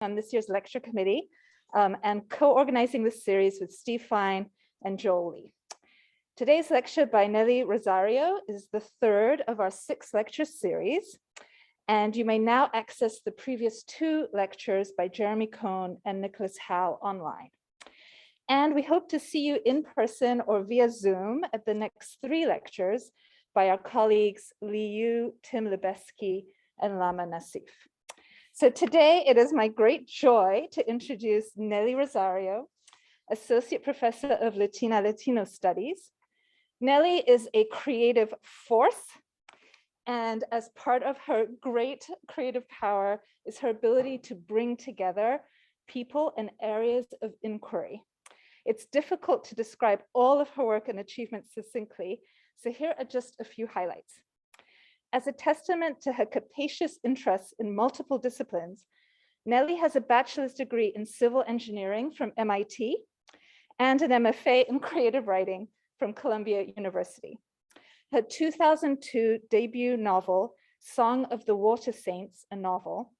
on this year's lecture committee and co-organizing this series with Steve Fine and Joel Lee. Today's lecture by Nelly Rosario is the third of our 6 lecture series, and you may now access the previous 2 lectures by Jeremy Cohn and Nicholas Howe online. And we hope to see you in person or via Zoom at the next 3 lectures by our colleagues Li Yu, Tim Lebesky, and Lama Nassif. So today it is my great joy to introduce Nelly Rosario, Associate Professor of Latina and Latino Studies. Nelly is a creative force, and as part of her great creative power is her ability to bring together people and areas of inquiry. It's difficult to describe all of her work and achievements succinctly, so here are just a few highlights. As a testament to her capacious interests in multiple disciplines, Nelly has a bachelor's degree in civil engineering from MIT and an MFA in creative writing from Columbia University. Her 2002 debut novel, Song of the Water Saints, a novel,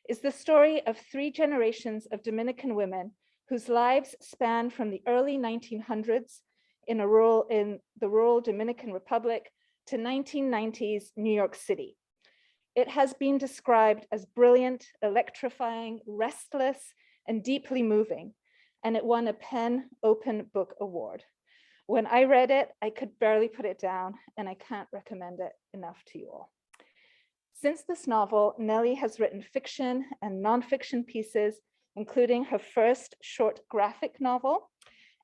is the story of 3 generations of Dominican women whose lives span from the early 1900s in the rural Dominican Republic to 1990s New York City. It has been described as brilliant, electrifying, restless, and deeply moving, and it won a PEN Open Book Award. When I read it, I could barely put it down, and I can't recommend it enough to you all. Since this novel, Nelly has written fiction and nonfiction pieces, including her first short graphic novel,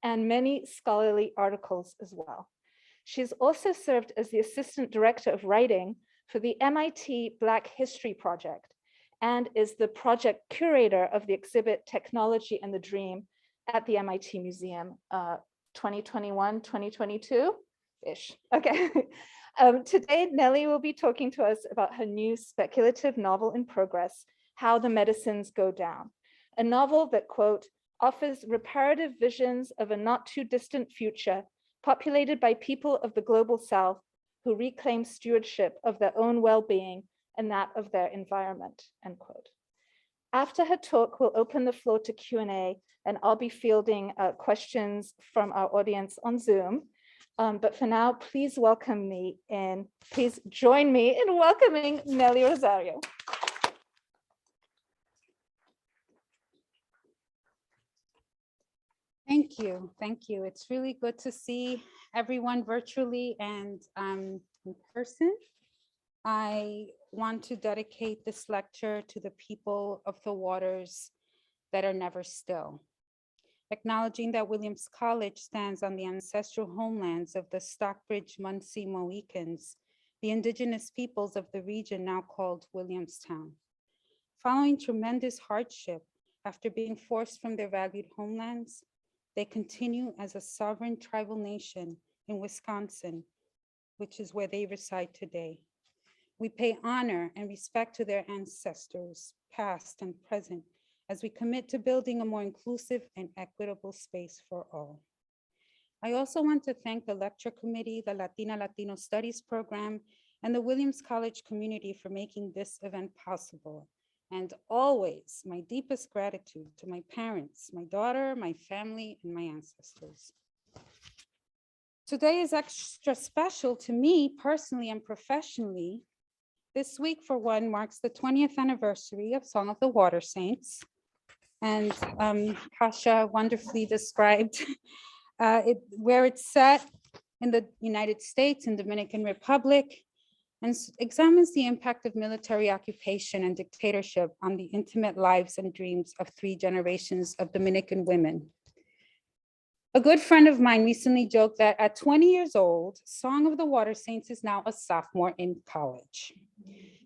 and many scholarly articles as well. She's also served as the Assistant Director of Writing for the MIT Black History Project, and is the project curator of the exhibit Technology and the Dream at the MIT Museum 2021, 2022-ish. Okay. Today, Nelly will be talking to us about her new speculative novel in progress, How the Medicines Go Down, a novel that, quote, offers reparative visions of a not too distant future populated by people of the global South who reclaim stewardship of their own well-being and that of their environment, end quote. After her talk, we'll open the floor to Q&A, and I'll be fielding questions from our audience on Zoom. But for now, please please join me in welcoming Nelly Rosario. Thank you. Thank you. It's really good to see everyone virtually and in person. I want to dedicate this lecture to the people of the waters that are never still. Acknowledging that Williams College stands on the ancestral homelands of the Stockbridge Munsee Mohicans, the indigenous peoples of the region now called Williamstown. Following tremendous hardship after being forced from their valued homelands, they continue as a sovereign tribal nation in Wisconsin, which is where they reside today. We pay honor and respect to their ancestors, past and present, as we commit to building a more inclusive and equitable space for all. I also want to thank the lecture committee, the Latina and Latino Studies program, and the Williams College community for making this event possible. And always my deepest gratitude to my parents, my daughter, my family, and my ancestors. Today is extra special to me personally and professionally. This week, for one, marks the 20th anniversary of Song of the Water Saints. And Kasia wonderfully described where it's set in the United States and Dominican Republic, and examines the impact of military occupation and dictatorship on the intimate lives and dreams of 3 generations of Dominican women. A good friend of mine recently joked that at 20 years old, Song of the Water Saints is now a sophomore in college.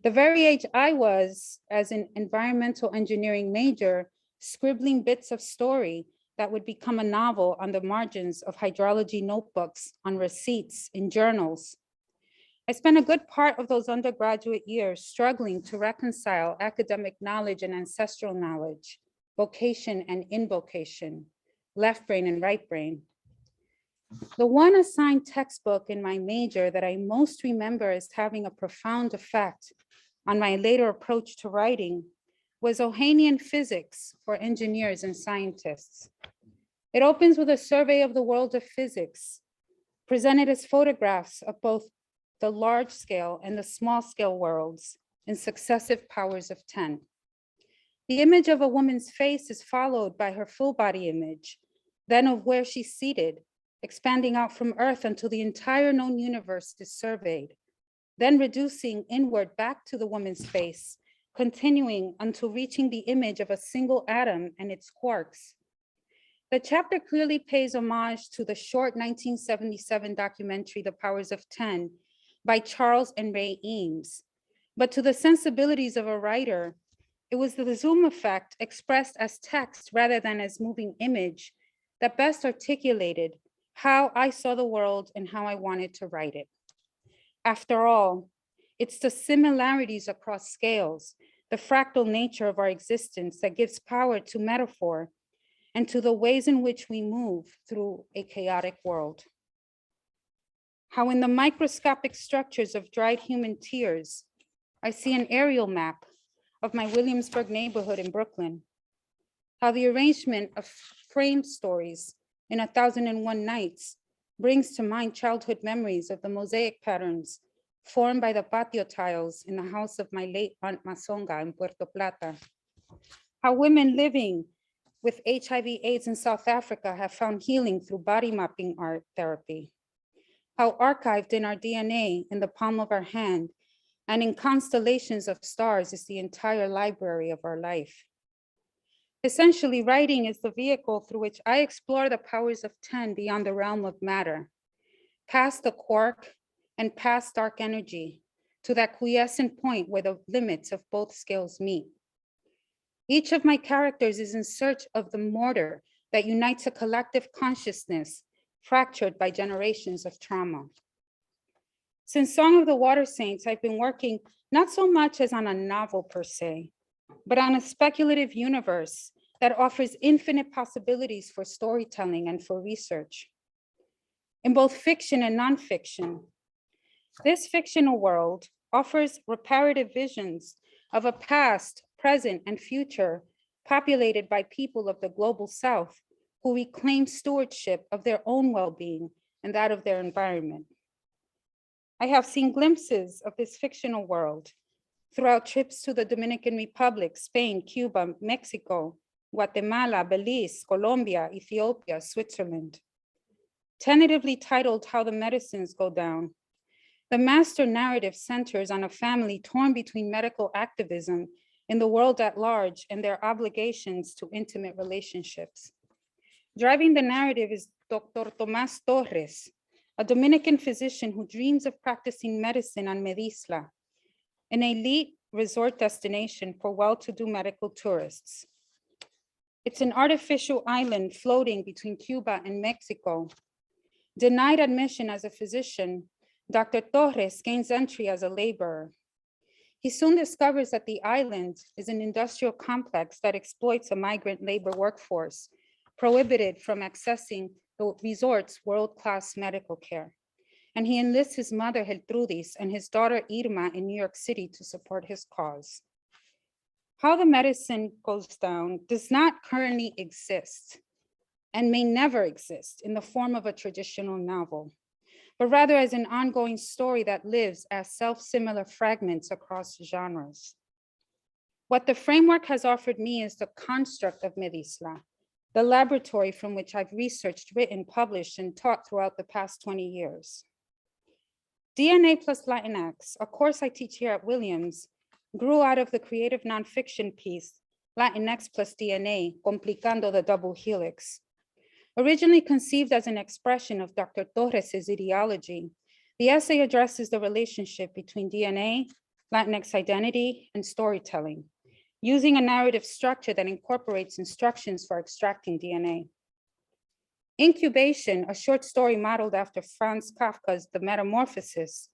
The very age I was as an environmental engineering major, scribbling bits of story that would become a novel on the margins of hydrology notebooks, on receipts, in journals. I spent a good part of those undergraduate years struggling to reconcile academic knowledge and ancestral knowledge, vocation and invocation, left brain and right brain. The one assigned textbook in my major that I most remember as having a profound effect on my later approach to writing was Ohanian physics for engineers and scientists. It opens with a survey of the world of physics, presented as photographs of both the large scale and the small scale worlds in successive powers of 10. The image of a woman's face is followed by her full body image, then of where she's seated, expanding out from Earth until the entire known universe is surveyed, then reducing inward back to the woman's face, continuing until reaching the image of a single atom and its quarks. The chapter clearly pays homage to the short 1977 documentary, The Powers of 10, by Charles and Ray Eames. But to the sensibilities of a writer, it was the zoom effect expressed as text rather than as moving image that best articulated how I saw the world and how I wanted to write it. After all, it's the similarities across scales, the fractal nature of our existence that gives power to metaphor and to the ways in which we move through a chaotic world. How in the microscopic structures of dried human tears, I see an aerial map of my Williamsburg neighborhood in Brooklyn. How the arrangement of frame stories in 1001 Nights brings to mind childhood memories of the mosaic patterns formed by the patio tiles in the house of my late Aunt Mazonga in Puerto Plata. How women living with HIV/AIDS in South Africa have found healing through body mapping art therapy. How archived in our DNA in the palm of our hand and in constellations of stars is the entire library of our life. Essentially, writing is the vehicle through which I explore the powers of 10 beyond the realm of matter, past the quark and past dark energy, to that quiescent point where the limits of both scales meet. Each of my characters is in search of the mortar that unites a collective consciousness fractured by generations of trauma. Since Song of the Water Saints, I've been working not so much as on a novel per se, but on a speculative universe that offers infinite possibilities for storytelling and for research. In both fiction and nonfiction, this fictional world offers reparative visions of a past, present, and future populated by people of the global South who reclaim stewardship of their own well-being and that of their environment. I have seen glimpses of this fictional world throughout trips to the Dominican Republic, Spain, Cuba, Mexico, Guatemala, Belize, Colombia, Ethiopia, Switzerland. Tentatively titled How the Medicines Go Down, the master narrative centers on a family torn between medical activism in the world at large and their obligations to intimate relationships. Driving the narrative is Dr. Tomás Torres, a Dominican physician who dreams of practicing medicine on Medisla, an elite resort destination for well-to-do medical tourists. It's an artificial island floating between Cuba and Mexico. Denied admission as a physician, Dr. Torres gains entry as a laborer. He soon discovers that the island is an industrial complex that exploits a migrant labor workforce, prohibited from accessing the resort's world-class medical care. And he enlists his mother, Gertrudis, and his daughter, Irma, in New York City to support his cause. How the Medicine Goes Down does not currently exist and may never exist in the form of a traditional novel, but rather as an ongoing story that lives as self-similar fragments across genres. What the framework has offered me is the construct of Medisla, the laboratory from which I've researched, written, published, and taught throughout the past 20 years. DNA plus Latinx, a course I teach here at Williams, grew out of the creative nonfiction piece, Latinx plus DNA, Complicando the Double Helix. Originally conceived as an expression of Dr. Torres's ideology, the essay addresses the relationship between DNA, Latinx identity, and storytelling, using a narrative structure that incorporates instructions for extracting DNA. Incubation, a short story modeled after Franz Kafka's The Metamorphosis,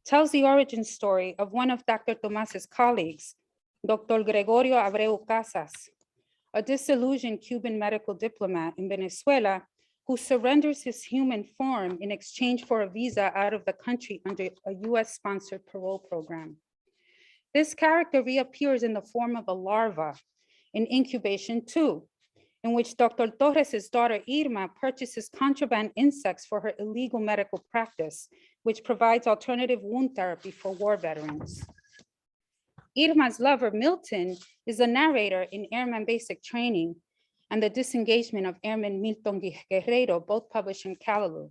tells the origin story of one of Dr. Tomas's colleagues, Dr. Gregorio Abreu Casas, a disillusioned Cuban medical diplomat in Venezuela who surrenders his human form in exchange for a visa out of the country under a US-sponsored parole program. This character reappears in the form of a larva in incubation 2, in which Dr. Torres' daughter Irma purchases contraband insects for her illegal medical practice, which provides alternative wound therapy for war veterans. Irma's lover, Milton, is the narrator in Airman Basic Training and The Disengagement of Airman Milton Guerrero, both published in Callaloo.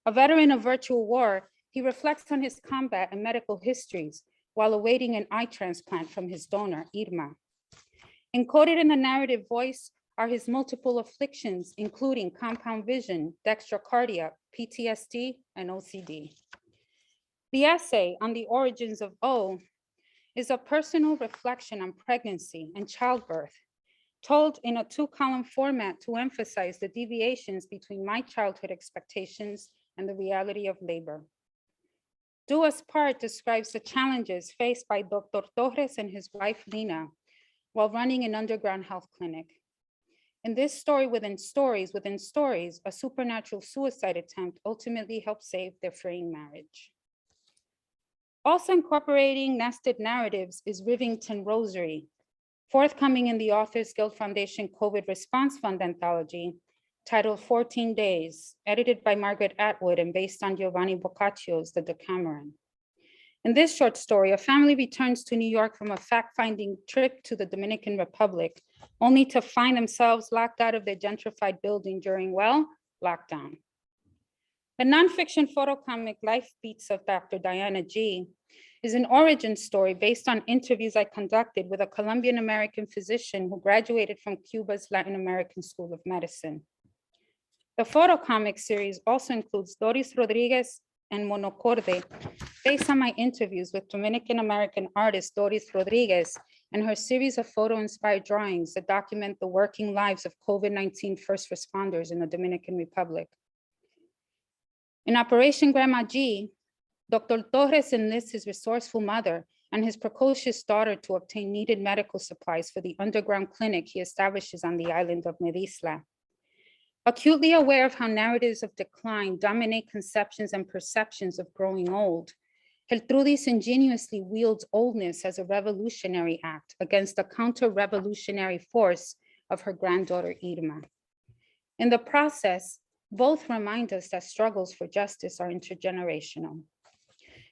A veteran of virtual war, he reflects on his combat and medical histories while awaiting an eye transplant from his donor, Irma. Encoded in the narrative voice are his multiple afflictions, including compound vision, dextrocardia, PTSD, and OCD. The essay on the origins of O is a personal reflection on pregnancy and childbirth, told in a 2-column format to emphasize the deviations between my childhood expectations and the reality of labor. Dua's part describes the challenges faced by Dr. Torres and his wife, Lina, while running an underground health clinic. In this story within stories, a supernatural suicide attempt ultimately helped save their fraying marriage. Also incorporating nested narratives is Rivington Rosary, forthcoming in the Authors Guild Foundation COVID Response Fund anthology, titled 14 Days, edited by Margaret Atwood and based on Giovanni Boccaccio's The Decameron. In this short story, a family returns to New York from a fact-finding trip to the Dominican Republic, only to find themselves locked out of their gentrified building during, well, lockdown. The nonfiction photocomic Life Beats of Dr. Diana G. is an origin story based on interviews I conducted with a Colombian-American physician who graduated from Cuba's Latin American School of Medicine. The photocomic series also includes Doris Rodriguez and Monocorde, based on my interviews with Dominican-American artist Doris Rodriguez and her series of photo-inspired drawings that document the working lives of COVID-19 first responders in the Dominican Republic. In Operation Grandma G, Dr. Torres enlists his resourceful mother and his precocious daughter to obtain needed medical supplies for the underground clinic he establishes on the island of Medisla. Acutely aware of how narratives of decline dominate conceptions and perceptions of growing old, Gertrudis ingeniously wields oldness as a revolutionary act against the counter-revolutionary force of her granddaughter Irma. In the process, both remind us that struggles for justice are intergenerational.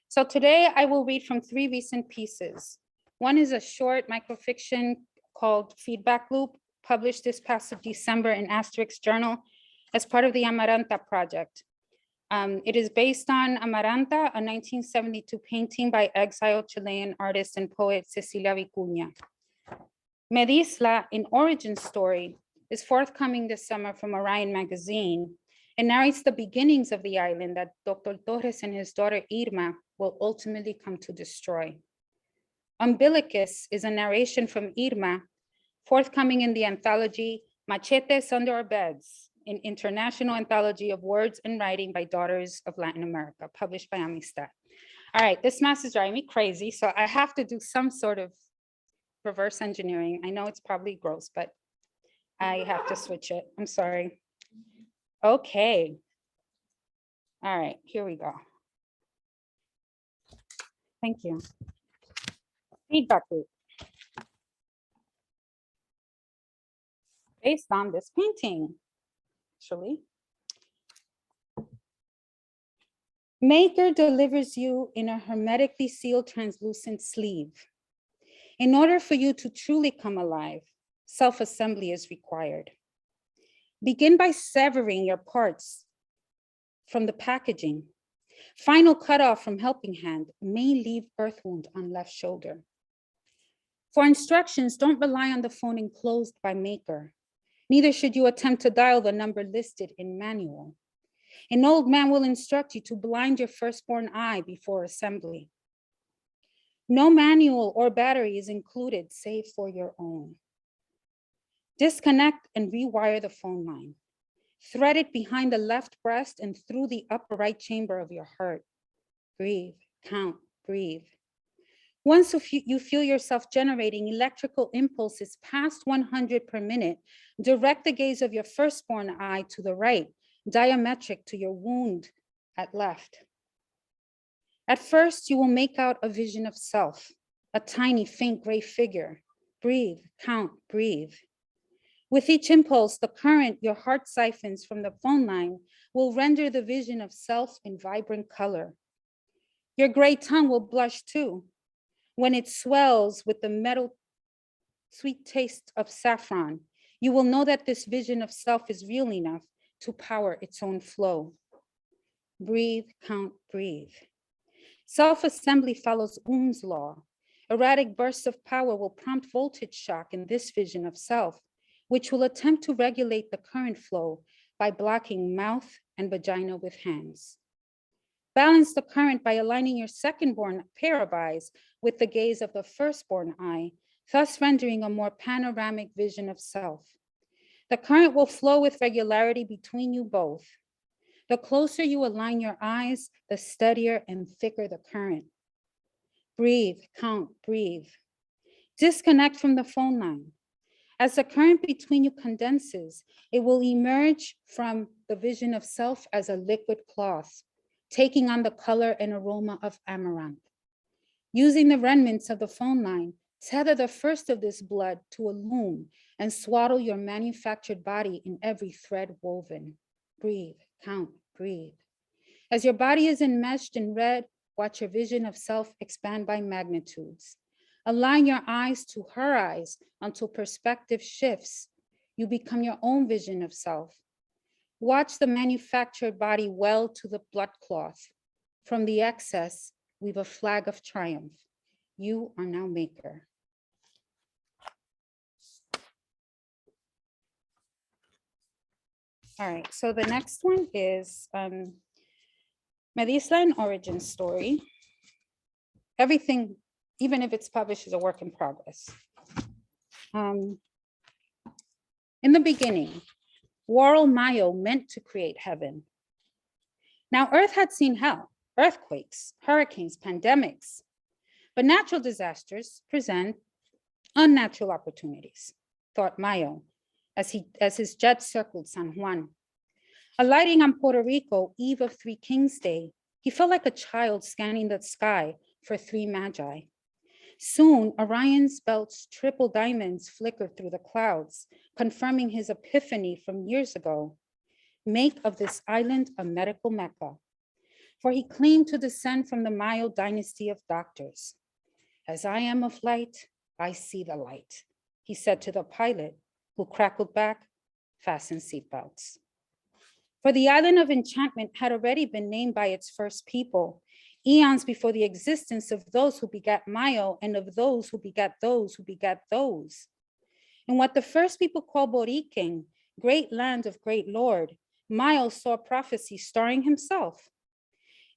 So today I will read from 3 recent pieces. One is a short microfiction called Feedback Loop, published this past December in Asterix Journal as part of the Amaranta project. It is based on Amaranta, a 1972 painting by exiled Chilean artist and poet Cecilia Vicuña. Medisla, an origin story, is forthcoming this summer from Orion magazine and narrates the beginnings of the island that Dr. Torres and his daughter Irma will ultimately come to destroy. Umbilicus is a narration from Irma, forthcoming in the anthology Machetes Under Our Beds, an international anthology of words and writing by daughters of Latin America, published by Amistad. All right, this math is driving me crazy, so I have to do some sort of reverse engineering. I know it's probably gross, but I have to switch it. I'm sorry. Okay. All right, here we go. Thank you. Feedback loop. Based on this painting, actually. Maker delivers you in a hermetically sealed translucent sleeve. In order for you to truly come alive, self-assembly is required. Begin by severing your parts from the packaging. Final cutoff from helping hand may leave birth wound on left shoulder. For instructions, don't rely on the phone enclosed by Maker. Neither should you attempt to dial the number listed in manual. An old man will instruct you to blind your firstborn eye before assembly. No manual or battery is included save for your own. Disconnect and rewire the phone line. Thread it behind the left breast and through the upper right chamber of your heart. Breathe, count, breathe. Once you feel yourself generating electrical impulses past 100 per minute, direct the gaze of your firstborn eye to the right, diametric to your wound at left. At first, you will make out a vision of self, a tiny, faint gray figure. Breathe, count, breathe. With each impulse, the current your heart siphons from the phone line will render the vision of self in vibrant color. Your gray tongue will blush too when it swells with the metal sweet taste of saffron. You will know that this vision of self is real enough to power its own flow. Breathe, count, breathe. Self-assembly follows Ohm's law. Erratic bursts of power will prompt voltage shock in this vision of self, which will attempt to regulate the current flow by blocking mouth and vagina with hands. Balance the current by aligning your second-born pair of eyes with the gaze of the firstborn eye, thus rendering a more panoramic vision of self. The current will flow with regularity between you both. The closer you align your eyes, the steadier and thicker the current. Breathe, count, breathe. Disconnect from the phone line. As the current between you condenses, it will emerge from the vision of self as a liquid cloth, taking on the color and aroma of amaranth. Using the remnants of the phone line, tether the first of this blood to a loom and swaddle your manufactured body in every thread woven. Breathe, count, breathe. As your body is enmeshed in red, watch your vision of self expand by magnitudes. Align your eyes to her eyes until perspective shifts. You become your own vision of self. Watch the manufactured body weld to the blood cloth. From the excess, weave a flag of triumph. You are now maker. All right, so the next one is Medisla, an origin story. Everything, even if it's published, is a work in progress. In the beginning, Worrell Mayo meant to create heaven. Now, Earth had seen hell, earthquakes, hurricanes, pandemics, but natural disasters present unnatural opportunities, thought Mayo, as his jet circled San Juan. Alighting on Puerto Rico, eve of Three Kings Day, he felt like a child scanning the sky for three magi. Soon, Orion's belt's triple diamonds flickered through the clouds, confirming his epiphany from years ago. Make of this island a medical mecca, for he claimed to descend from the Mayo dynasty of doctors. As I am of light, I see the light, he said to the pilot, who crackled back, fasten seatbelts. For the island of enchantment had already been named by its first people, eons before the existence of those who begat Mayo and of those who begat those who begat those. In what the first people call Boriquen, great land of great Lord, Mayo saw prophecy starring himself.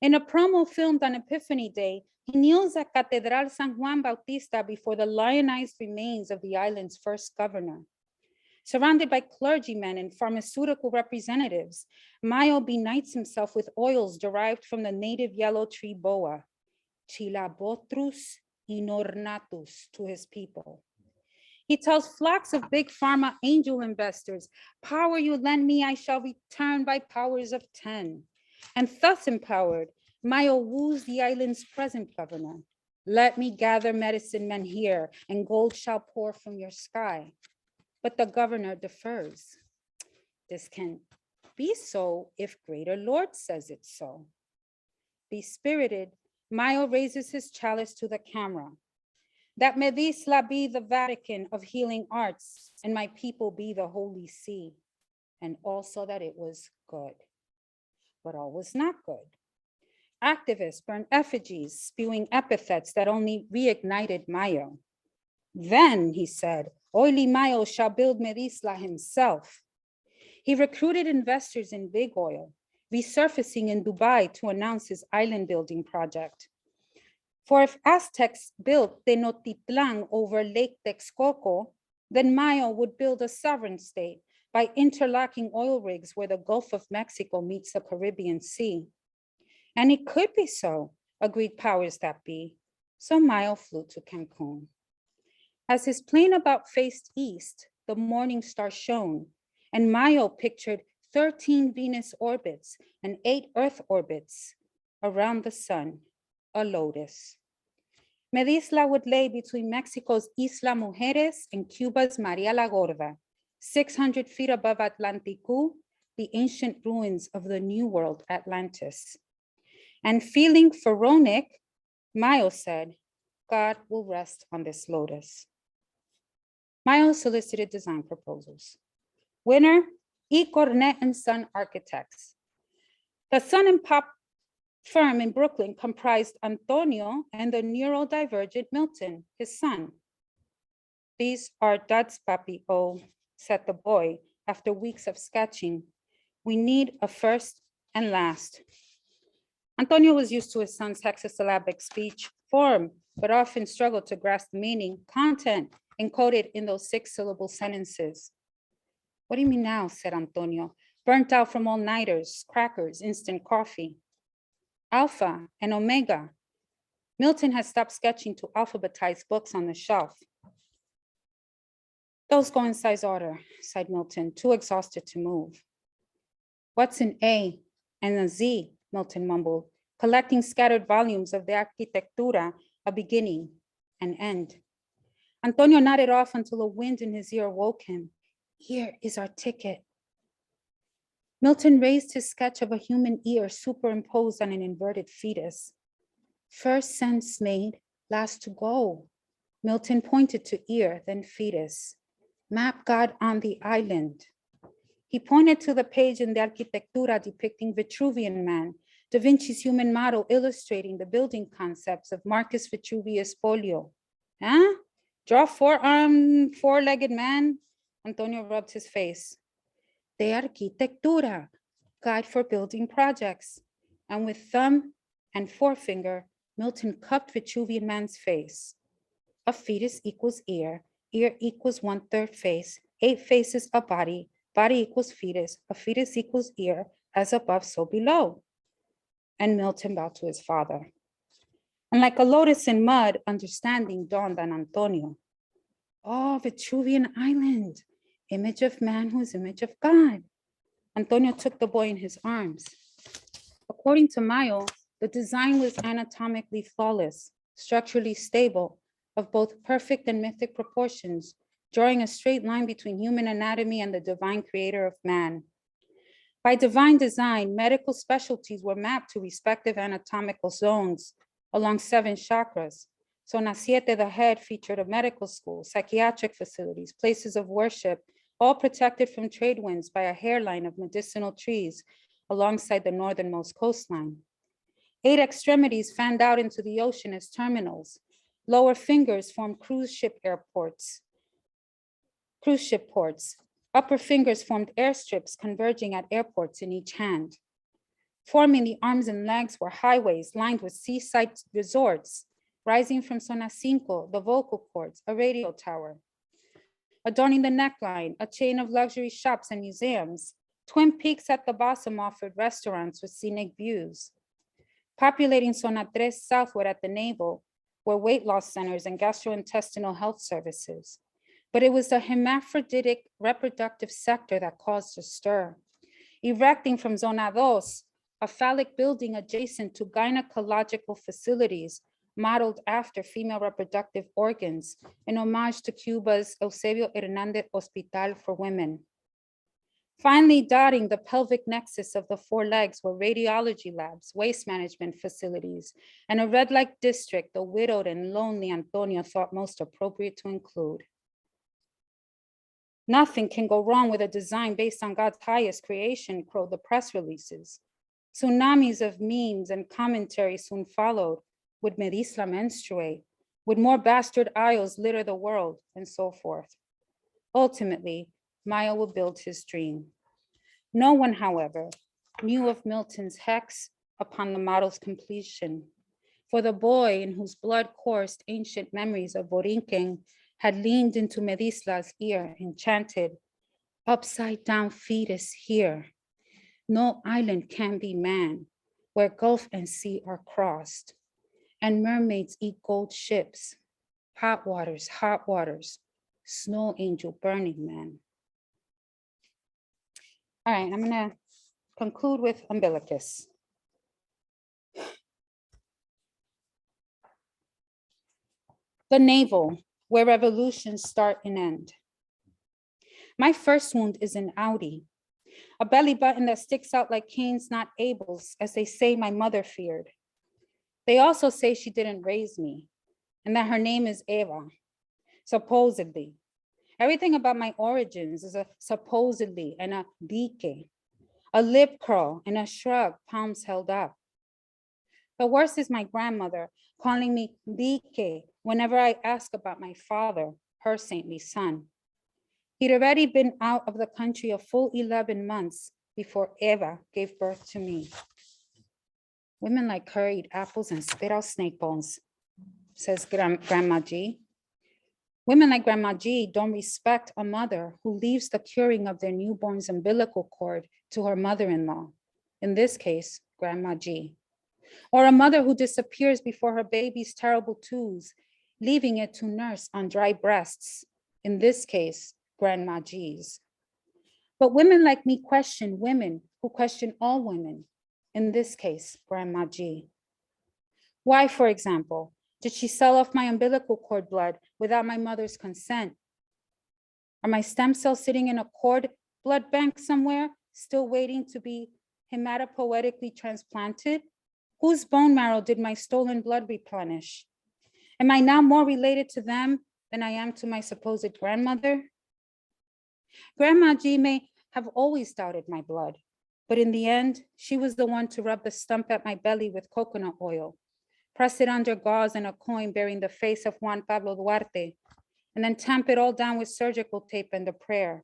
In a promo filmed on Epiphany Day, he kneels at Catedral San Juan Bautista before the lionized remains of the island's first governor. Surrounded by clergymen and pharmaceutical representatives, Mayo benights himself with oils derived from the native yellow tree boa, Chilabotrus inornatus, to his people. He tells flocks of big pharma angel investors, power you lend me, I shall return by powers of 10. And thus empowered, Mayo woos the island's present governor. Let me gather medicine men here, and gold shall pour from your sky. But the governor defers. This can be so if greater Lord says it so. Bespirited, Mayo raises his chalice to the camera. That Medisla be the Vatican of healing arts, and my people be the Holy See. And also that it was good. But all was not good. Activists burned effigies, spewing epithets that only reignited Mayo. Then, he said, Oily Mayo shall build Medisla himself. He recruited investors in big oil, resurfacing in Dubai to announce his island building project. For if Aztecs built Tenochtitlan over Lake Texcoco, then Mayo would build a sovereign state by interlocking oil rigs where the Gulf of Mexico meets the Caribbean Sea. And it could be so, agreed powers that be. So Mayo flew to Cancun. As his plane about faced east, the morning star shone, and Mayo pictured 13 Venus orbits and 8 Earth orbits around the sun, a lotus. Medisla would lay between Mexico's Isla Mujeres and Cuba's Maria la Gorda, 600 feet above Atlanticu, the ancient ruins of the New World Atlantis. And feeling pharaonic, Mayo said, God will rest on this lotus. Mayo solicited design proposals. Winner, E. Cornet and Son Architects. The Son and Pop firm in Brooklyn comprised Antonio and the neurodivergent Milton, his son. These are duds, papi, oh, said the boy after weeks of sketching. We need a first and last. Antonio was used to his son's hexasyllabic speech form, but often struggled to grasp the meaning, content encoded in those 6-syllable sentences. What do you mean now, said Antonio, burnt out from all-nighters, crackers, instant coffee. Alpha and Omega. Milton had stopped sketching to alphabetize books on the shelf. Those go in size order, sighed Milton, too exhausted to move. What's an A and a Z, Milton mumbled, collecting scattered volumes of the Arquitectura, a beginning, an end. Antonio nodded off until a wind in his ear woke him. Here is our ticket. Milton raised his sketch of a human ear superimposed on an inverted fetus. First sense made, last to go. Milton pointed to ear, then fetus. Map God on the island. He pointed to the page in the Arquitectura depicting Vitruvian Man, Da Vinci's human model illustrating the building concepts of Marcus Vitruvius Polio. Huh? Draw four-armed, four-legged man? Antonio rubbed his face. De Arquitectura, guide for building projects. And with thumb and forefinger, Milton cupped Vitruvian Man's face. A fetus equals ear equals 1/3 face, 8 faces a body, body equals fetus, a fetus equals ear, as above, so below. And Milton bowed to his father. And like a lotus in mud, understanding dawned on Antonio. Oh, Vitruvian Island, image of man who is image of God. Antonio took the boy in his arms. According to Mayo, the design was anatomically flawless, structurally stable, of both perfect and mythic proportions, drawing a straight line between human anatomy and the divine creator of man. By divine design, medical specialties were mapped to respective anatomical zones along 7 chakras. Zona 7, the head, featured a medical school, psychiatric facilities, places of worship, all protected from trade winds by a hairline of medicinal trees alongside the northernmost coastline. 8 extremities fanned out into the ocean as terminals. Lower fingers formed cruise ship ports. Upper fingers formed airstrips converging at airports in each hand. Forming the arms and legs were highways lined with seaside resorts, rising from Zona 5, the vocal cords, a radio tower. Adorning the neckline, a chain of luxury shops and museums. Twin Peaks at the bottom offered restaurants with scenic views. Populating Zona 3 southward at the navel were weight loss centers and gastrointestinal health services. But it was the hermaphroditic reproductive sector that caused a stir. Erecting from Zona 2, a phallic building adjacent to gynecological facilities modeled after female reproductive organs in homage to Cuba's Eusebio Hernandez Hospital for Women. Finally, dotting the pelvic nexus of the 4 legs were radiology labs, waste management facilities, and a red light district the widowed and lonely Antonio thought most appropriate to include. Nothing can go wrong with a design based on God's highest creation, crowed the press releases. Tsunamis of memes and commentary soon followed. Would Medisla menstruate? Would more bastard isles litter the world? And so forth. Ultimately, Mayo would build his dream. No one, however, knew of Milton's hex upon the model's completion. For the boy in whose blood coursed ancient memories of Borinquen had leaned into Medisla's ear, enchanted, upside down fetus here. No island can be man, where gulf and sea are crossed, and mermaids eat gold ships, hot waters, snow angel burning man. All right, I'm gonna conclude with umbilicus. The navel, where revolutions start and end. My first wound is an outie, a belly button that sticks out like Cain's, not Abel's, as they say my mother feared. They also say she didn't raise me and that her name is Eva, supposedly. Everything about my origins is a supposedly and a dike, a lip curl and a shrug, palms held up. The worst is my grandmother calling me dike whenever I ask about my father, her saintly son. He'd already been out of the country a full 11 months before Eva gave birth to me. Women like her eat apples and spit out snake bones, says Grandma G. Women like Grandma G don't respect a mother who leaves the curing of their newborn's umbilical cord to her mother-in-law, in this case, Grandma G. Or a mother who disappears before her baby's terrible twos, leaving it to nurse on dry breasts, in this case, Grandma G's. But women like me question women who question all women, in this case, Grandma G. Why, for example, did she sell off my umbilical cord blood without my mother's consent? Are my stem cells sitting in a cord blood bank somewhere, still waiting to be hematopoietically transplanted? Whose bone marrow did my stolen blood replenish? Am I now more related to them than I am to my supposed grandmother? Grandma G may have always doubted my blood, but in the end, she was the one to rub the stump at my belly with coconut oil, press it under gauze and a coin bearing the face of Juan Pablo Duarte, and then tamp it all down with surgical tape and a prayer.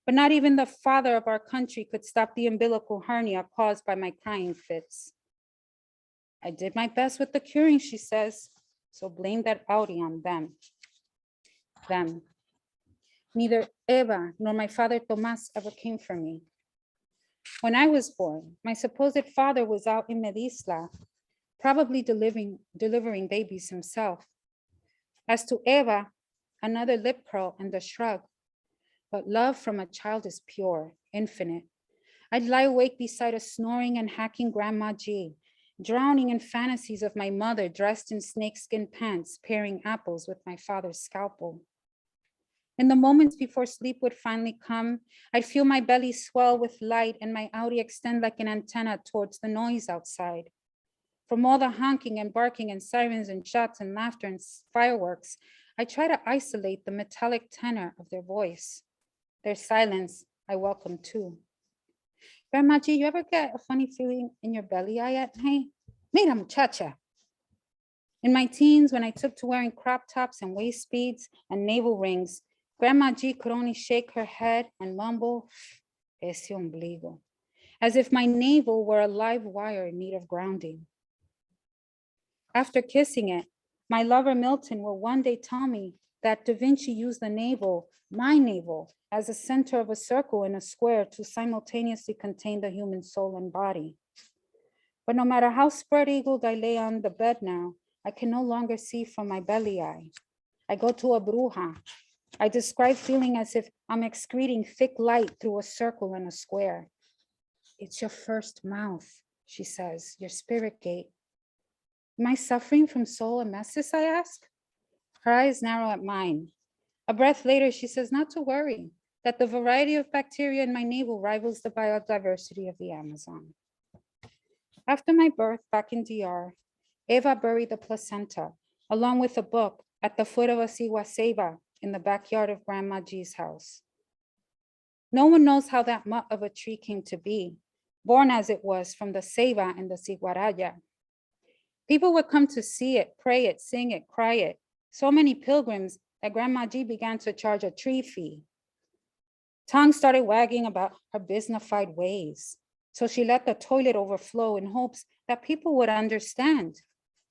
But not even the father of our country could stop the umbilical hernia caused by my crying fits. I did my best with the curing, she says, so blame that outie on them. Neither Eva nor my father Tomas ever came for me. When I was born, my supposed father was out in Medisla, probably delivering babies himself. As to Eva, another lip curl and a shrug. But love from a child is pure, infinite. I'd lie awake beside a snoring and hacking Grandma G, drowning in fantasies of my mother dressed in snakeskin pants, paring apples with my father's scalpel. In the moments before sleep would finally come, I'd feel my belly swell with light and my outie extend like an antenna towards the noise outside. From all the honking and barking and sirens and shots and laughter and fireworks, I try to isolate the metallic tenor of their voice. Their silence, I welcome too. Grandma G, you ever get a funny feeling in your belly eye at night? Mira, muchacha. In my teens, when I took to wearing crop tops and waist beads and navel rings, Grandma G could only shake her head and mumble, ese ombligo, as if my navel were a live wire in need of grounding. After kissing it, my lover Milton will one day tell me that Da Vinci used the navel, my navel, as a center of a circle in a square to simultaneously contain the human soul and body. But no matter how spread-eagled I lay on the bed now, I can no longer see from my belly eye. I go to a bruja. I describe feeling as if I'm excreting thick light through a circle and a square. It's your first mouth, she says, your spirit gate. Am I suffering from soul emesis, I ask? Her eyes narrow at mine. A breath later, she says not to worry, that the variety of bacteria in my navel rivals the biodiversity of the Amazon. After my birth back in DR, Eva buried the placenta, along with a book, at the foot of a ciguaceba in the backyard of Grandma G's house. No one knows how that mutt of a tree came to be, born as it was from the ceiba and the ciguaraya. People would come to see it, pray it, sing it, cry it. So many pilgrims that Grandma G began to charge a tree fee. Tongue started wagging about her businessified ways. So she let the toilet overflow in hopes that people would understand.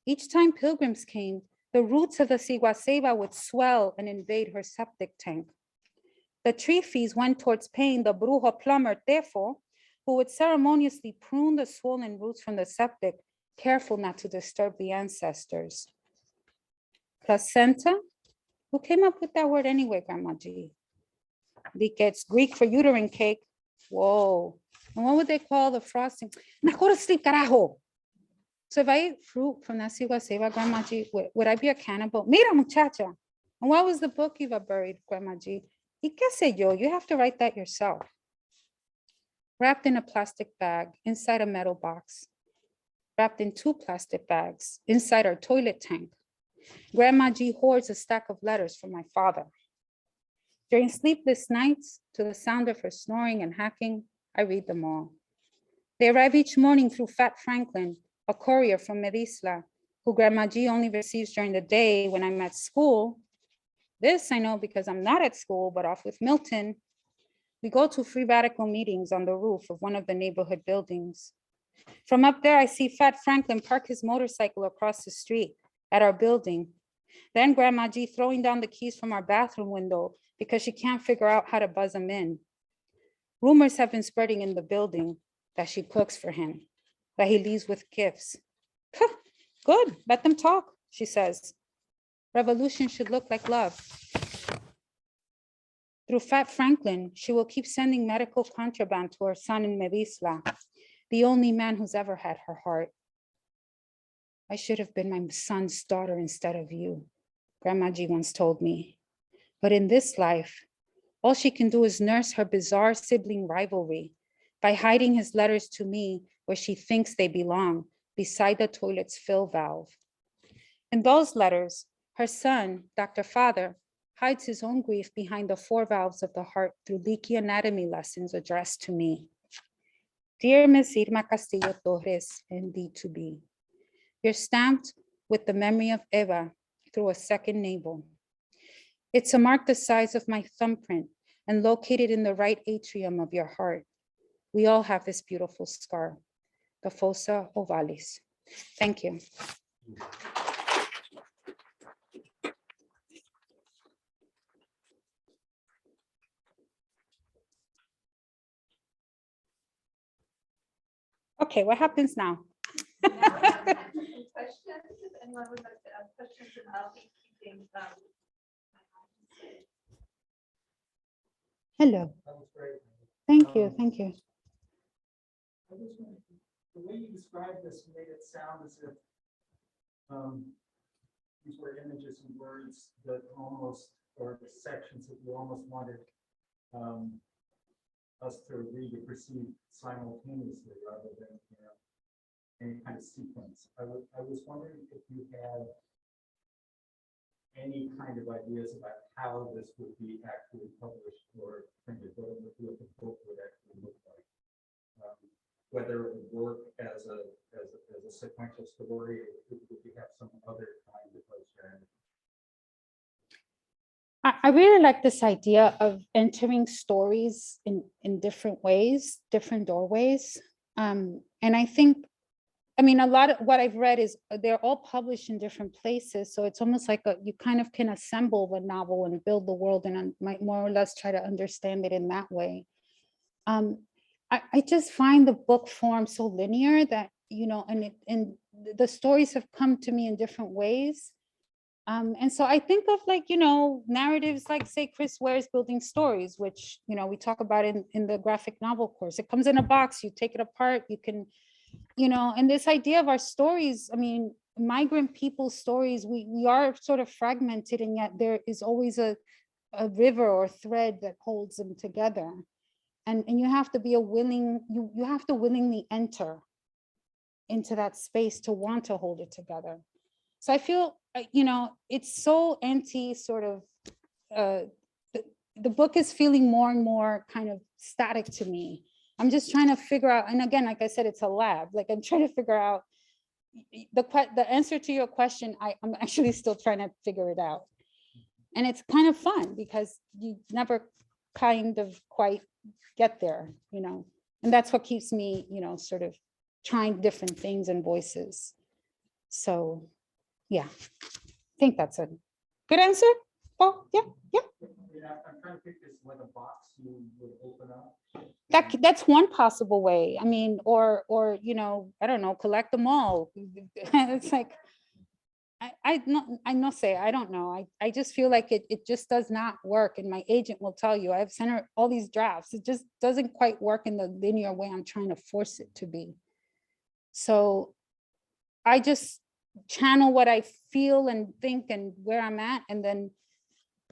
Each time pilgrims came, the roots of the ciguaceba would swell and invade her septic tank. The tree fees went towards paying the brujo plumber Tefo, who would ceremoniously prune the swollen roots from the septic, careful not to disturb the ancestors. Placenta? Who came up with that word anyway, Grandma G? It's Greek for uterine cake. Whoa. And what would they call the frosting? Now go to sleep, carajo. So if I ate fruit from that ciguaceba, Grandma G, would I be a cannibal? Mira, muchacha. And what was the book you got buried, Grandma G? Y qué sé yo, you have to write that yourself. Wrapped in a plastic bag inside a metal box. Wrapped in 2 plastic bags inside our toilet tank. Grandma G hoards a stack of letters from my father. During sleepless nights, to the sound of her snoring and hacking, I read them all. They arrive each morning through Fat Franklin, a courier from Medisla, who Grandma G only receives during the day when I'm at school. This I know because I'm not at school, but off with Milton. We go to free radical meetings on the roof of one of the neighborhood buildings. From up there, I see Fat Franklin park his motorcycle across the street at our building. Then Grandma G throwing down the keys from our bathroom window because she can't figure out how to buzz him in. Rumors have been spreading in the building that she cooks for him, that he leaves with gifts. Good, let them talk, she says. Revolution should look like love. Through Fat Franklin, she will keep sending medical contraband to her son in Medisla, the only man who's ever had her heart. I should have been my son's daughter instead of you, Grandma G once told me. But in this life, all she can do is nurse her bizarre sibling rivalry by hiding his letters to me where she thinks they belong, beside the toilet's fill valve. In those letters, her son, Dr. Father, hides his own grief behind the 4 valves of the heart through leaky anatomy lessons addressed to me. Dear Miss Irma Castillo Torres, ND2B, you're stamped with the memory of Eva through a second navel. It's a mark the size of my thumbprint and located in the right atrium of your heart. We all have this beautiful scar, the fossa ovalis. Thank you. Okay, what happens now? Hello. Thank you, thank you. I just wanted to, the way you described this made it sound as if these were images and words that almost, or sections that you almost wanted us to read or perceive simultaneously rather than, you know, any kind of sequence. I was wondering if you had any kind of ideas about how this would be actually published or printed, what the book would actually look like. Whether it would work as a sequential story, or would you have some other kind of strategy? I really like this idea of entering stories in different ways, different doorways. And I think, I mean, a lot of what I've read is they're all published in different places. So it's almost like you kind of can assemble the novel and build the world, and I might more or less try to understand it in that way. I just find the book form so linear that, you know, and the stories have come to me in different ways. And so I think of, like, you know, narratives like, say, Chris Ware's Building Stories, which, you know, we talk about in the graphic novel course. It comes in a box, you take it apart, you can, you know, and this idea of our stories, I mean, migrant people's stories, we are sort of fragmented, and yet there is always a river or thread that holds them together. And you have to be you have to willingly enter into that space to want to hold it together. So I feel, you know, it's so anti sort of, the book is feeling more and more kind of static to me. I'm just trying to figure out, and again, like I said, it's a lab. Like, I'm trying to figure out the answer to your question. I'm actually still trying to figure it out. And it's kind of fun because you never kind of quite get there, you know, and that's what keeps me, you know, sort of trying different things and voices. So yeah, I think that's a good answer. Oh, yeah. Yeah, I'm trying to think this like a box you would open up. That's one possible way. I mean, or you know, I don't know, collect them all. It's like, I don't know. I just feel like it just does not work. And my agent will tell you, I've sent her all these drafts. It just doesn't quite work in the linear way I'm trying to force it to be. So I just channel what I feel and think and where I'm at, and then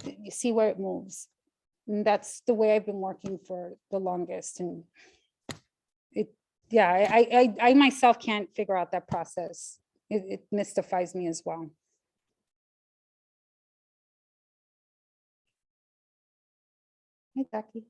you see where it moves. And that's the way I've been working for the longest. And I myself can't figure out that process. It mystifies me as well. Hey, Becky.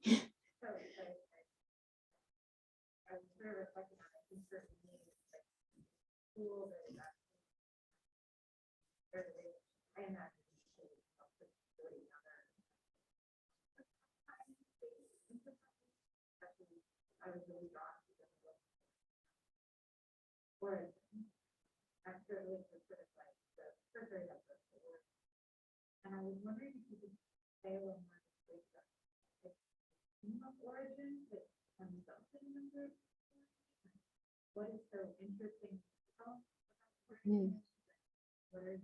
And I was wondering if you could say a little more the theme of origin that comes up in numbers. What is so interesting about origin? What are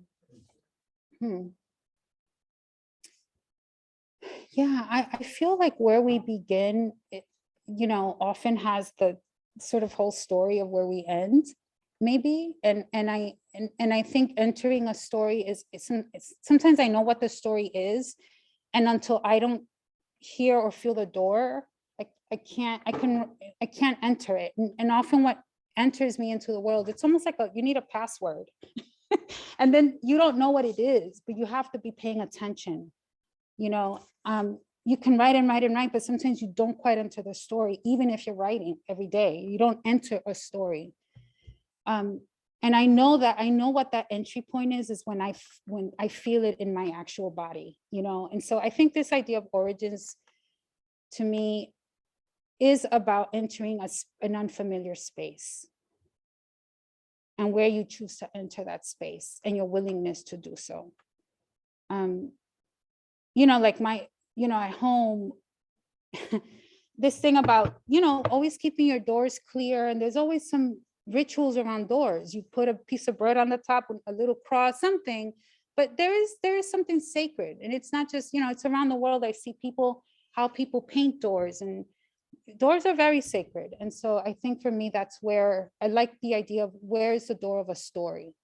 Yeah, I feel like where we begin, often has the sort of whole story of where we end, maybe. And I think entering a story is sometimes I know what the story is, and until I don't hear or feel the door, I can't enter it. And often what enters me into the world, it's almost like you need a password. And then you don't know what it is, but you have to be paying attention. You can write and write and write, but sometimes you don't quite enter the story, even if you're writing every day. You don't enter a story. And I know what that entry point is when I feel it in my actual body, And so I think this idea of origins, to me, is about entering an unfamiliar space, and where you choose to enter that space and your willingness to do so. Like at home, this thing about, always keeping your doors clear, and there's always some rituals around doors. You put a piece of bread on the top with a little cross, something, but there is something sacred. And it's not just, it's around the world. I see how people paint doors, and doors are very sacred. And so I think for me, that's where I like the idea of where is the door of a story,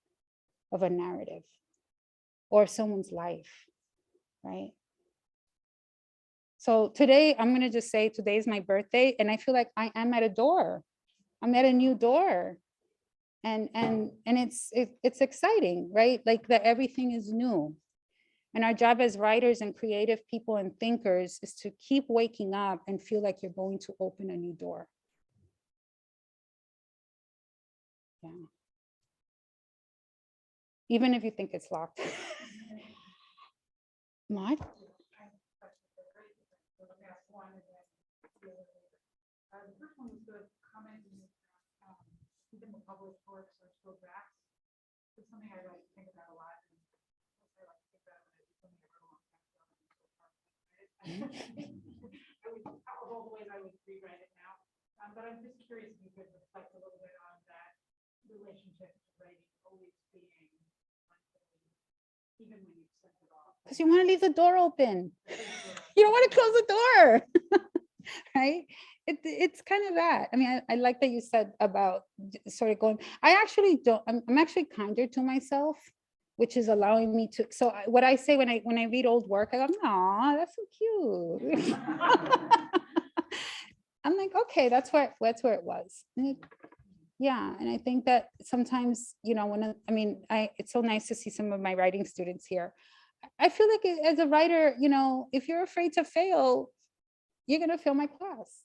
of a narrative, or someone's life, right? So today, I'm going to just say today is my birthday, and I feel like I am at a door. I'm at a new door, and it's exciting, right? Like that everything is new. And our job as writers and creative people and thinkers is to keep waking up and feel like you're going to open a new door. Yeah. Even if you think it's locked. What? The first one was the comment even the published works are still drafts. It's something I like to think about a lot. And I like to think about when I do something I wrote a long time ago. I would, of all the ways I would rewrite it now. But I'm just curious if you could reflect a little bit on that relationship to writing always being even when you've sent it off. Because you want to leave the door open. You don't want to close the door. Right? It's kind of that. I mean, I like that you said about sort of going, I actually don't, I'm actually kinder to myself, which is allowing me to, so what I say when I read old work, I go, "Aw, that's so cute." I'm like, okay, that's where it was. Yeah, and I think that sometimes, it's so nice to see some of my writing students here. I feel like as a writer, if you're afraid to fail, you're going to fail my class.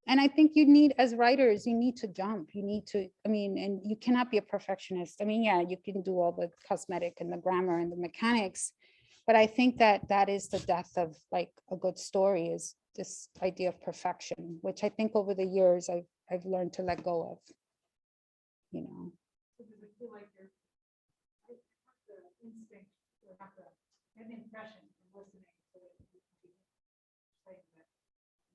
And I think as writers, you need to jump. You need to, and you cannot be a perfectionist. Yeah, you can do all the cosmetic and the grammar and the mechanics, but I think that is the death of like a good story, is this idea of perfection, which I think over the years I've learned to let go of, So does it feel like you're, I have the instinct or have an impression from listening to it, saying that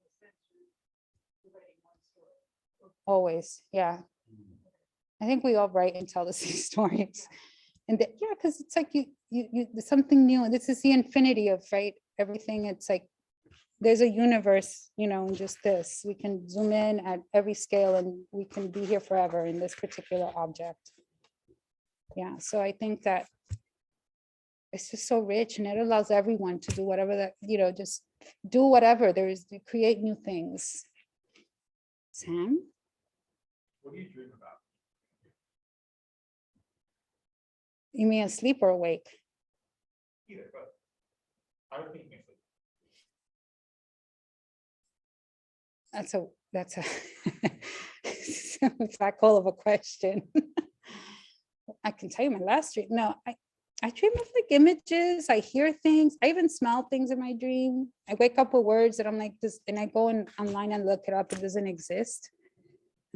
in a sense you're writing one story. always, yeah. I think we all write and tell the same stories. And yeah, because it's like you there's something new. This is the infinity of, right? Everything, it's like there's a universe, in just this. We can zoom in at every scale and we can be here forever in this particular object. Yeah, so I think that it's just so rich and it allows everyone to do whatever that, just do whatever create new things. Sam? What do you dream about? You mean asleep or awake? Either, but I would think mixed. That's a black hole of a question. I can tell you my last dream. No, I dream of like images. I hear things. I even smell things in my dream. I wake up with words that I'm like this, and I go online and look it up. It doesn't exist.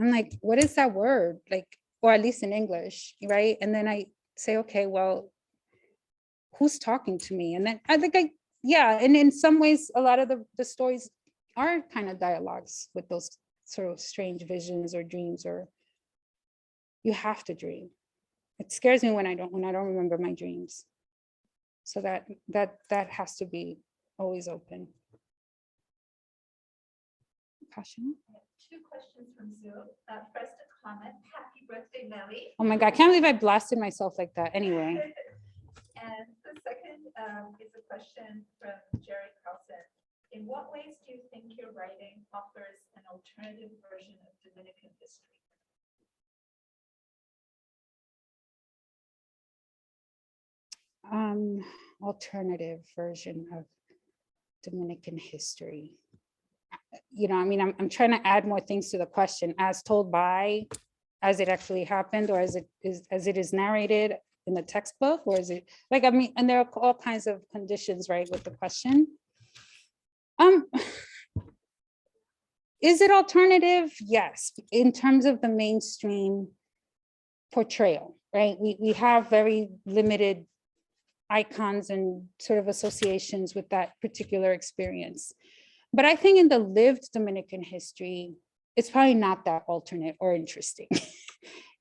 I'm like, what is that word? Like, or at least in English, right? And then I say, okay, well, who's talking to me? And then I think and in some ways, a lot of the stories are kind of dialogues with those sort of strange visions or dreams, or you have to dream. It scares me when I don't remember my dreams. So that has to be always open. Passion? Two questions from Zoom. First, a comment. Happy birthday, Nelly. Oh my God, I can't believe I blasted myself like that. Anyway. And the second is a question from Jerry Carlson. In what ways do you think your writing offers an alternative version of Dominican history? Alternative version of Dominican history. I mean, I'm trying to add more things to the question, as told by, as it actually happened, or as it is narrated in the textbook, or is it like, I mean, and there are all kinds of conditions, right, with the question. Is it alternative? Yes, in terms of the mainstream portrayal, right? We have very limited icons and sort of associations with that particular experience. But I think in the lived Dominican history, it's probably not that alternate or interesting,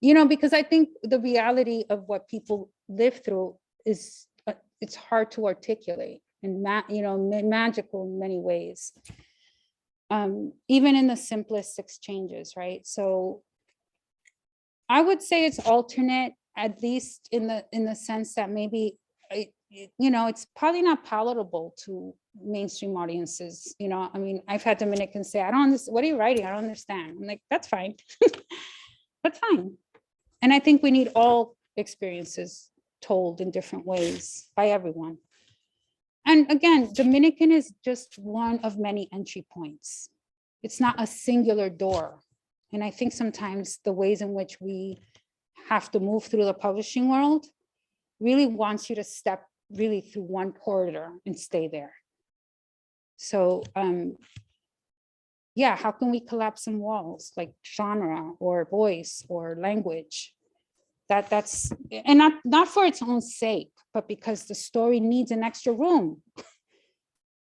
because I think the reality of what people live through is, it's hard to articulate and magical in many ways. Even in the simplest exchanges, right? So I would say it's alternate, at least in the sense that maybe, it's probably not palatable to mainstream audiences. I mean, I've had Dominicans say, I don't understand, what are you writing? I don't understand. I'm like, that's fine. That's fine. And I think we need all experiences told in different ways by everyone. And again, Dominican is just one of many entry points. It's not a singular door. And I think sometimes the ways in which we have to move through the publishing world really wants you to step really through one corridor and stay there. So yeah, how can we collapse some walls, like genre or voice or language? That's, and not for its own sake, but because the story needs an extra room,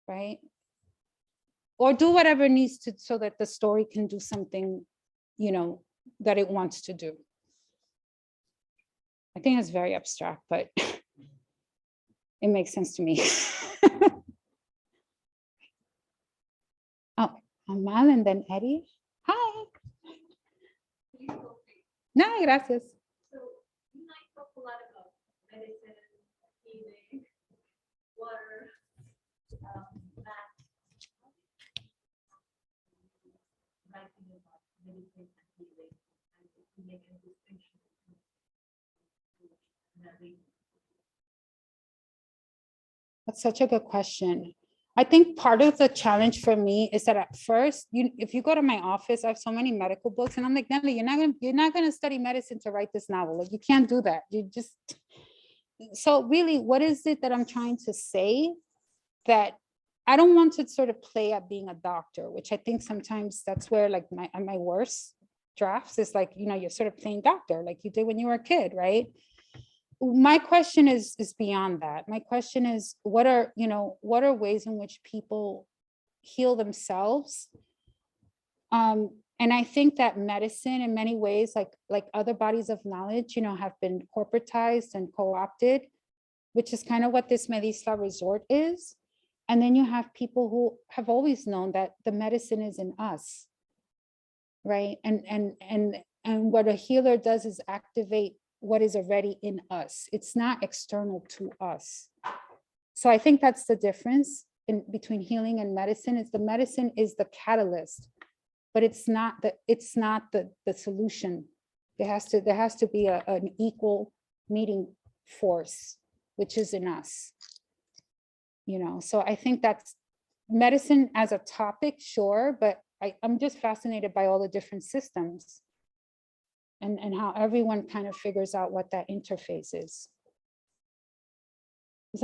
right? Or do whatever needs to, so that the story can do something, that it wants to do. I think it's very abstract, but it makes sense to me. Oh, Amal and then Eddie. Hi. No, gracias. So you might talk a lot about medicine, healing, water, math. Writing about medicine and healing, and if you make a distinction between That's such a good question. I think part of the challenge for me is that at first, if you go to my office, I have so many medical books, and I'm like, Nelly, you're not gonna study medicine to write this novel. Like, you can't do that. So really, what is it that I'm trying to say? That I don't want to sort of play at being a doctor, which I think sometimes that's where, like, my worst drafts is like, you're sort of playing doctor like you did when you were a kid, right? My question is beyond that. My question is, what are ways in which people heal themselves? And I think that medicine in many ways, like other bodies of knowledge, have been corporatized and co-opted, which is kind of what this Medisla resort is. And then you have people who have always known that the medicine is in us, right? And what a healer does is activate what is already in us. It's not external to us. So I think that's the difference in between healing and medicine. Is the medicine is the catalyst, but it's not the solution. There has to be an equal meeting force, which is in us. You know, so I think that's medicine as a topic, sure, but I'm just fascinated by all the different systems and how everyone kind of figures out what that interface is. Does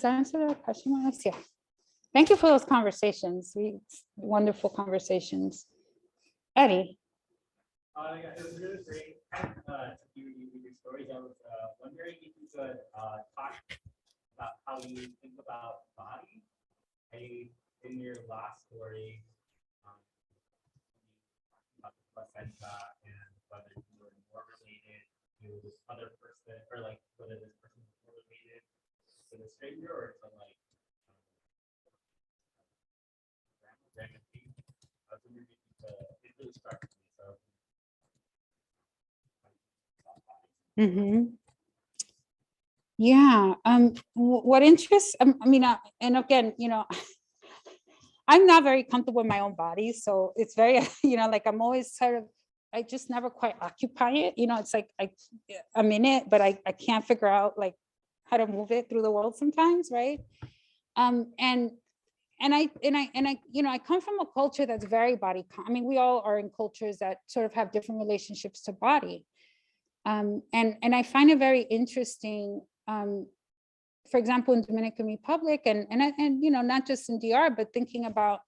that answer the question? Alex? Yeah. Thank you for those conversations. Wonderful conversations. Eddie. Yeah, it was really great to hear you with your stories. I was wondering if you could talk about how you think about body. In your last story, about the placenta and whether you were more related to this other person, or like whether this person was more related to the stranger or to like random thing. I was wondering if you could, it really struck me. So. Mm-hmm. Yeah. What interests? I mean, and again, you know, I'm not very comfortable with my own body, so it's very, you know, like I'm always sort of, I just never quite occupy it. You know, it's like I'm in it, but I can't figure out like how to move it through the world sometimes, right? And I, you know, I come from a culture that's very body. I mean, we all are in cultures that sort of have different relationships to body. And I find it very interesting. For example, in Dominican Republic, and you know, not just in DR, but thinking about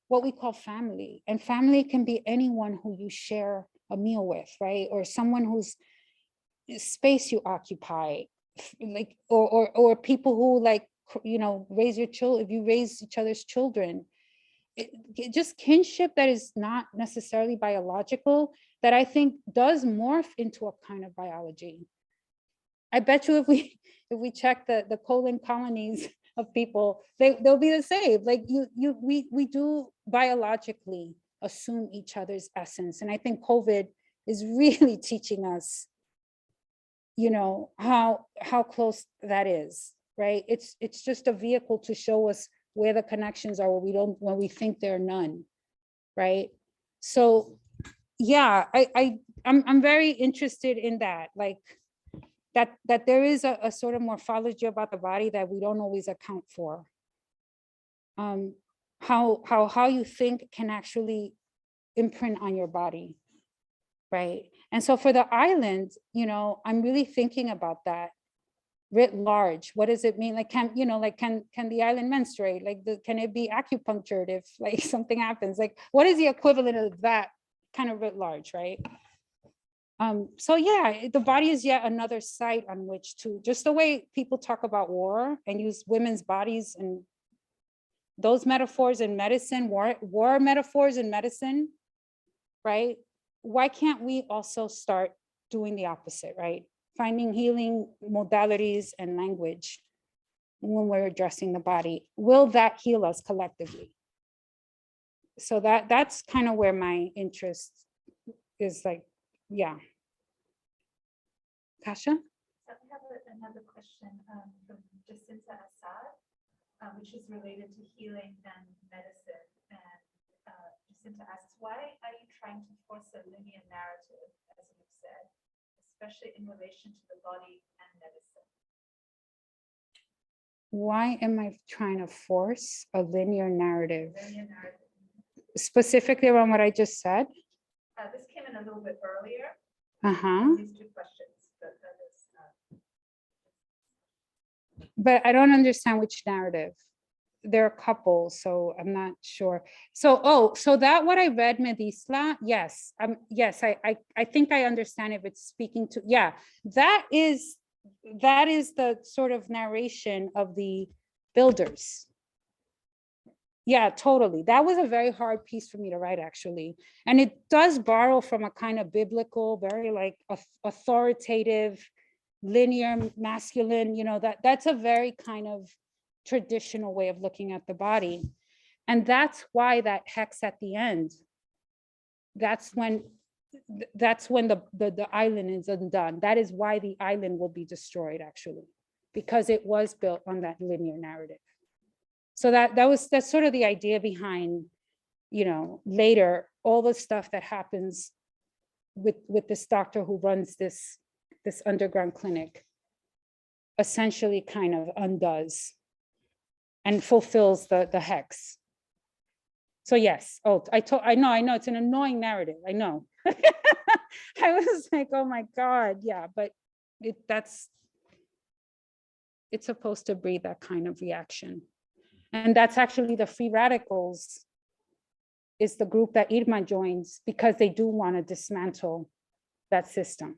what we call family. And family can be anyone who you share a meal with, right? Or someone whose space you occupy, like, or people who, like, you know, raise your children, if you raise each other's children. Just kinship that is not necessarily biological, that I think does morph into a kind of biology. I bet you if we check the colon colonies of people, they'll be the same. Like we do biologically assume each other's essence. And I think COVID is really teaching us, you know, how close that is, right? It's just a vehicle to show us where the connections are, when we think there are none, right? So yeah, I'm very interested in that, like that there is a sort of morphology about the body that we don't always account for. How you think can actually imprint on your body, right? And so for the island, you know, I'm really thinking about that writ large. What does it mean? Like, can the island menstruate? Like, can it be acupunctured if like something happens? Like, what is the equivalent of that kind of writ large, right? So yeah, the body is yet another site on which to, just the way people talk about war and use women's bodies and those metaphors in medicine, war metaphors in medicine, right? Why can't we also start doing the opposite, right? Finding healing modalities and language when we're addressing the body. Will that heal us collectively? So that's kind of where my interest is, like, yeah. Kasha? I have another question from Jacinta Assad, which is related to healing and medicine. And Jacinta asks, why are you trying to force a linear narrative, as you've said, especially in relation to the body and medicine? Why am I trying to force a linear narrative? Linear narrative. Specifically around what I just said? This came in a little bit earlier. These two questions. But I don't understand which narrative. There are a couple, so I'm not sure. So, so that what I read, Medisla, yes, yes, I think I understand if it's speaking to, yeah, that is the sort of narration of the builders. Yeah, totally. That was a very hard piece for me to write, actually. And it does borrow from a kind of biblical, very like authoritative, linear, masculine, you know, that's a very kind of traditional way of looking at the body. And that's why that hex at the end, that's when the island is undone. That is why the island will be destroyed, actually, because it was built on that linear narrative. So that's sort of the idea behind, later, all the stuff that happens with this doctor who runs this underground clinic, essentially kind of undoes and fulfills the hex. So yes, I know it's an annoying narrative, I know. I was like, oh my God, yeah, but it's supposed to breed that kind of reaction. And that's actually the free radicals is the group that Irma joins because they do want to dismantle that system.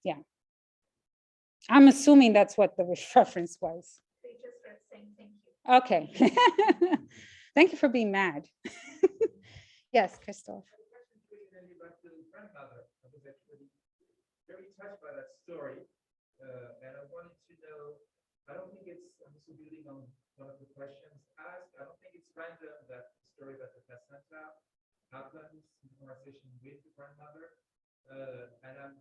Yeah. I'm assuming that's what the reference was. They just read saying thank you. Okay. Thank you for being mad. Yes, Christoph. About the grandmother. I was actually very touched by that story. And I wanted to know, I don't think it's, I'm also building on one of the questions asked, I don't think it's random that the story about the placenta happens in conversation with the grandmother. And I'm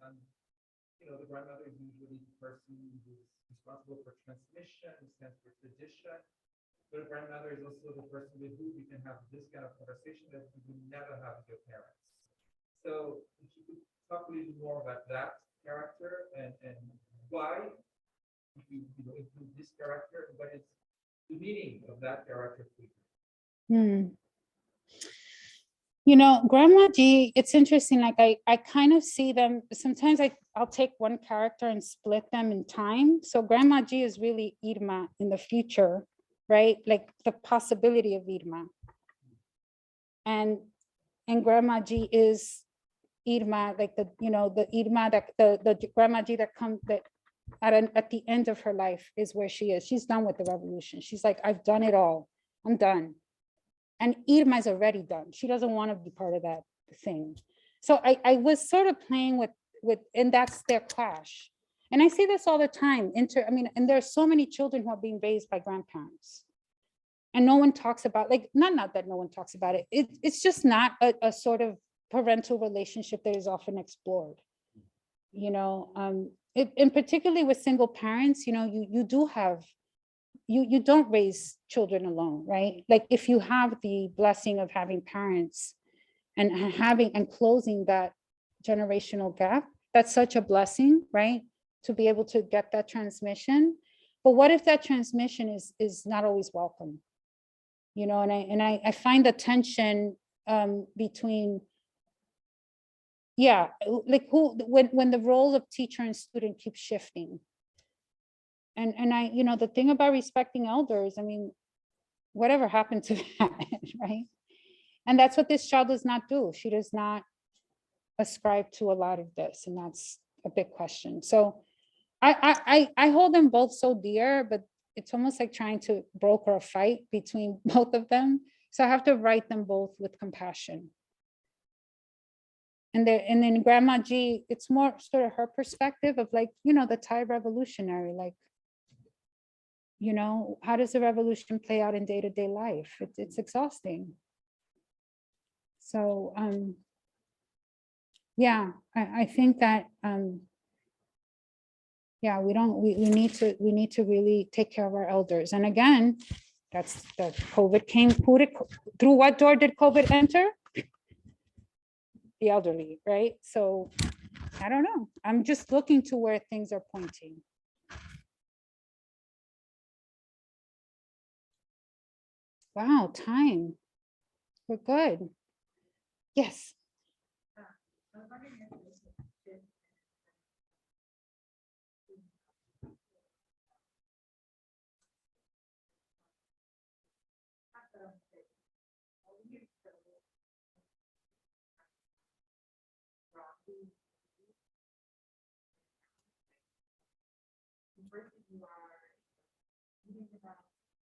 the grandmother is usually the person who's responsible for transmission, who stands for tradition. But a grandmother is also the person with whom you can have this kind of conversation that you would never have with your parents. So if you could talk a little more about that character and why you include this character, and what is the meaning of that character for you? Grandma G, it's interesting. Like I kind of see them, sometimes I'll take one character and split them in time. So Grandma G is really Irma in the future, right? Like the possibility of Irma. And Grandma G is Irma, like the Irma that the Grandma G that comes that at the end of her life is where she is. She's done with the revolution. She's like, I've done it all. I'm done. And Irma is already done. She doesn't want to be part of that thing. So I was sort of playing with, and that's their clash. And I see this all the time. And there are so many children who are being raised by grandparents. And no one talks about, like, not that no one talks about it. It's just not a sort of parental relationship that is often explored. And particularly with single parents, you do have, you don't raise children alone, right? Like if you have the blessing of having parents and closing that generational gap, that's such a blessing, right? To be able to get that transmission. But what if that transmission is not always welcome? And I find the tension between, like when the role of teacher and student keeps shifting. And I, the thing about respecting elders, I mean, whatever happened to that, right? And that's what this child does not do. She does not ascribe to a lot of this, and that's a big question. So I hold them both so dear, but it's almost like trying to broker a fight between both of them. So I have to write them both with compassion. And then Grandma G, it's more sort of her perspective of like, the Thai revolutionary, like, how does the revolution play out in day-to-day life? It's exhausting. So, yeah, I think that, yeah, we need to really take care of our elders. And again, that's the COVID came, through what door did COVID enter? The elderly, right? So I don't know. I'm just looking to where things are pointing. Wow, time. We're good. Yes. I was wondering if this is versus you are reading about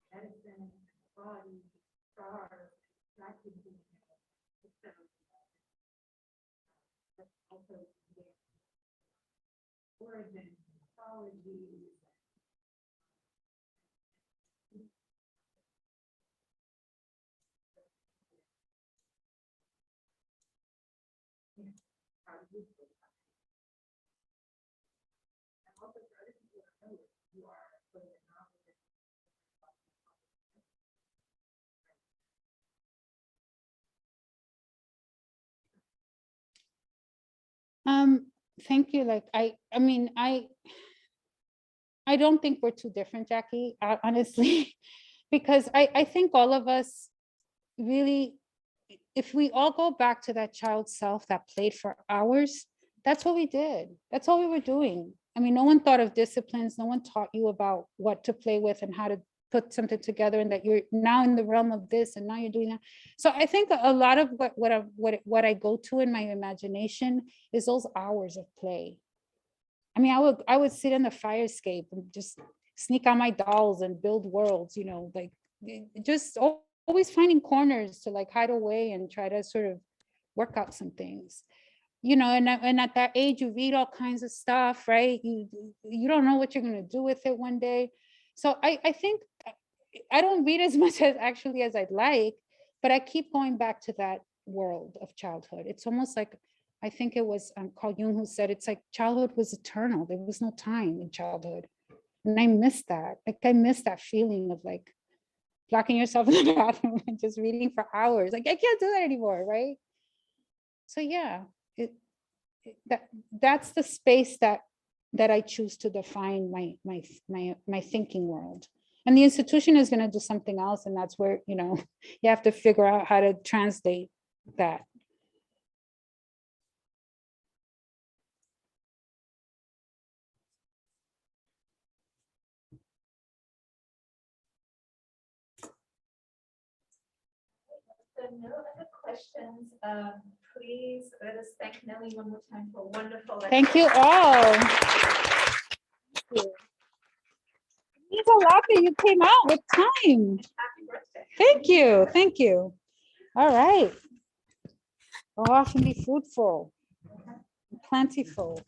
medicine, body, stars, that could be but also the origin, mythology, how to use those content. And also for other people to know that you are putting a novel in. Thank you. Like, I mean, I don't think we're too different, Jackie, honestly, because I think all of us really, if we all go back to that child self that played for hours, that's what we did. That's all we were doing. I mean, no one thought of disciplines. No one taught you about what to play with and how to put something together, and that you're now in the realm of this and now you're doing that. So I think a lot of what I go to in my imagination is those hours of play. I mean, I would sit in the fire escape and just sneak out my dolls and build worlds, you know, like just always finding corners to like hide away and try to sort of work out some things, you know. And at that age, you read all kinds of stuff, right? You don't know what you're going to do with it one day. So I think I don't read as much as actually as I'd like, but I keep going back to that world of childhood. It's almost like, I think it was Carl Jung who said, it's like childhood was eternal. There was no time in childhood. And I miss that. Like, I miss that feeling of like locking yourself in the bathroom and just reading for hours. Like, I can't do that anymore, right? So yeah, that's the space that I choose to define my thinking world. And the institution is going to do something else. And that's where, you know, you have to figure out how to translate that. So no other questions. Please let us thank Nelly one more time for a wonderful lecture. Thank you all. Thank you. It means a lot that you came out with time. Happy birthday. Thank you. Thank you. All right. Go off and be fruitful, plentiful.